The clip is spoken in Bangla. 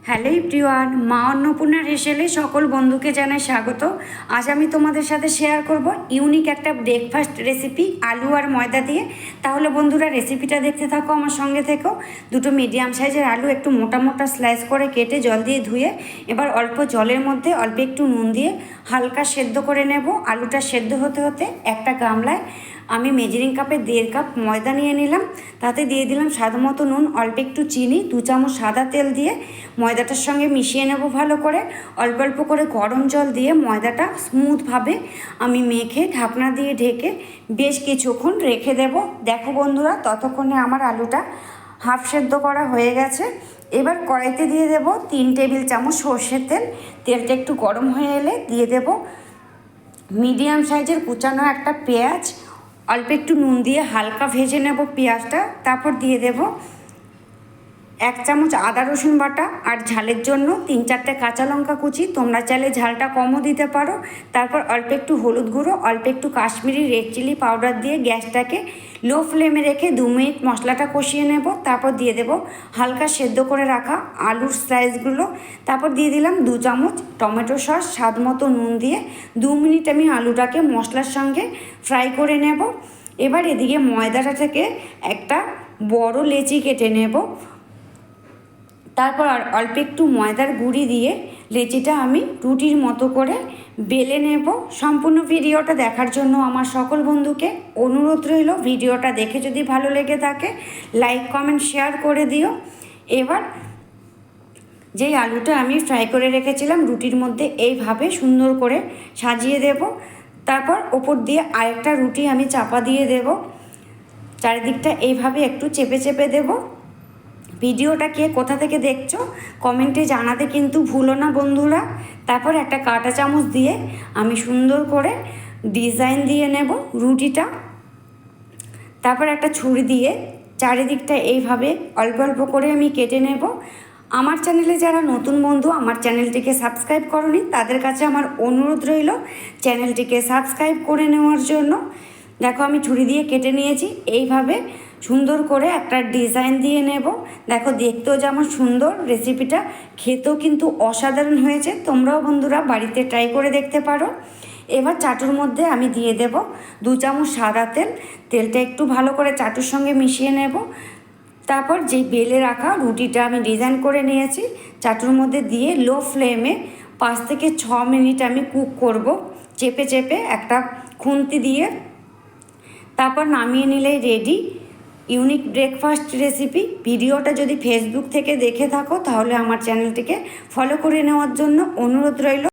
হ্যালো এভরিওয়ান, মা অন্নপূর্ণা রেসেলে সকল বন্ধুকে জানাই স্বাগত। আজ আমি তোমাদের সাথে শেয়ার করব ইউনিক একটা ব্রেকফাস্ট রেসিপি আলু আর ময়দা দিয়ে। তাহলে বন্ধুরা রেসিপিটা দেখতে থাকো, আমার সঙ্গে থেকো। দুটো মিডিয়াম সাইজের আলু একটু মোটা মোটা স্লাইস করে কেটে জল দিয়ে ধুয়ে এবার অল্প জলের মধ্যে অল্প একটু নুন দিয়ে হালকা সেদ্ধ করে নেব। আলুটা সেদ্ধ হতে হতে একটা গামলায় আমি মেজারিং কাপে 1.5 কাপ ময়দা নিয়ে নিলাম। তাতে দিয়ে দিলাম স্বাদ মতো নুন, অল্প একটু চিনি, 2 চামচ সাদা তেল দিয়ে ময়দাটার সঙ্গে মিশিয়ে নেব ভালো করে। অল্প অল্প করে গরম জল দিয়ে ময়দাটা স্মুথভাবে আমি মেখে ঢাকনা দিয়ে ঢেকে বেশ কিছুক্ষণ রেখে দেব। দেখো বন্ধুরা, ততক্ষণে আমার আলুটা হাফ সেদ্ধ করা হয়ে গেছে। এবার কড়াইতে দিয়ে দেব 3 টেবিল চামচ সর্ষের তেল। তেলটা একটু গরম হয়ে এলে দিয়ে দেব মিডিয়াম সাইজের কুচানো একটা পেঁয়াজ। অল্প একটু নুন দিয়ে হালকা ভেজে নেব পেঁয়াজটা। তারপর দিয়ে দেব 1 চামচ আদা রসুন বাটা, আর ঝালের জন্য 3-4টে কাঁচা লঙ্কা কুচি। তোমরা চাইলে ঝালটা কমও দিতে পারো। তারপর অল্প একটু হলুদ গুঁড়ো, অল্প একটু কাশ্মীরি রেড চিলি পাউডার দিয়ে গ্যাসটাকে লো ফ্লেমে রেখে 2 মিনিট মশলাটা কষিয়ে নেব। তারপর দিয়ে দেব হালকা সেদ্ধ করে রাখা আলুর স্লাইসগুলো। তারপর দিয়ে দিলাম 2 চামচ টমেটো সস, স্বাদ মতো নুন দিয়ে 2 মিনিট আমি আলুটাকে মশলার সঙ্গে ফ্রাই করে নেব। এবার এদিকে ময়দাটা থেকে একটা বড় লেচি কেটে নেব। তারপর অল্প একটু ময়দার গুঁড়ি দিয়ে লেচিটা আমি রুটির মতো করে বেলে নেব। সম্পূর্ণ ভিডিওটা দেখার জন্য আমার সকল বন্ধুকে অনুরোধ রইল, ভিডিওটা দেখে যদি ভালো লেগে থাকে লাইক কমেন্ট শেয়ার করে দিও। এবার যেই আলুটা আমি ফ্রাই করে রেখেছিলাম রুটির মধ্যে এইভাবে সুন্দর করে সাজিয়ে দেব। তারপর ওপর দিয়ে আরেকটা রুটি আমি চাপা দিয়ে দেব। চারিদিকটা এইভাবে একটু চেপে চেপে দেব। ভিডিওটা কে কোথা থেকে দেখছো কমেন্টে জানাতে কিন্তু ভুলো না বন্ধুরা। তারপর একটা কাঁটা চামচ দিয়ে আমি সুন্দর করে ডিজাইন দিয়ে নেব রুটিটা। তারপর একটা ছুরি দিয়ে চারিদিকটা এইভাবে অল্প অল্প করে আমি কেটে নেব। আমার চ্যানেলে যারা নতুন বন্ধু আমার চ্যানেলটিকে সাবস্ক্রাইব করনি তাদের কাছে আমার অনুরোধ রইল চ্যানেলটিকে সাবস্ক্রাইব করে নেওয়ার জন্য। দেখো আমি ছুরি দিয়ে কেটে নিয়েছি। এইভাবে সুন্দর করে একটা ডিজাইন দিয়ে নেব। দেখো দেখতেও যেমন সুন্দর, রেসিপিটা খেতেও কিন্তু অসাধারণ হয়েছে। তোমরাও বন্ধুরা বাড়িতে ট্রাই করে দেখতে পারো। এবার চাটুর মধ্যে আমি দিয়ে দেব 2 চামচ সাদা তেল। তেলটা একটু ভালো করে চাটুর সঙ্গে মিশিয়ে নেব। তারপর যেই বেলে রাখা রুটিটা আমি ডিজাইন করে নিয়েছি চাটুর মধ্যে দিয়ে লো ফ্লেমে 5 থেকে 6 মিনিট আমি কুক করব চেপে চেপে একটা খুন্তি দিয়ে। তারপর নামিয়ে নিলেই রেডি ইউনিক ব্রেকফাস্ট রেসিপি। ভিডিওটা যদি ফেসবুক থেকে দেখে থাকো তাহলে আমার চ্যানেলটিকে ফলো করে নেওয়ার জন্য অনুরোধ রইল।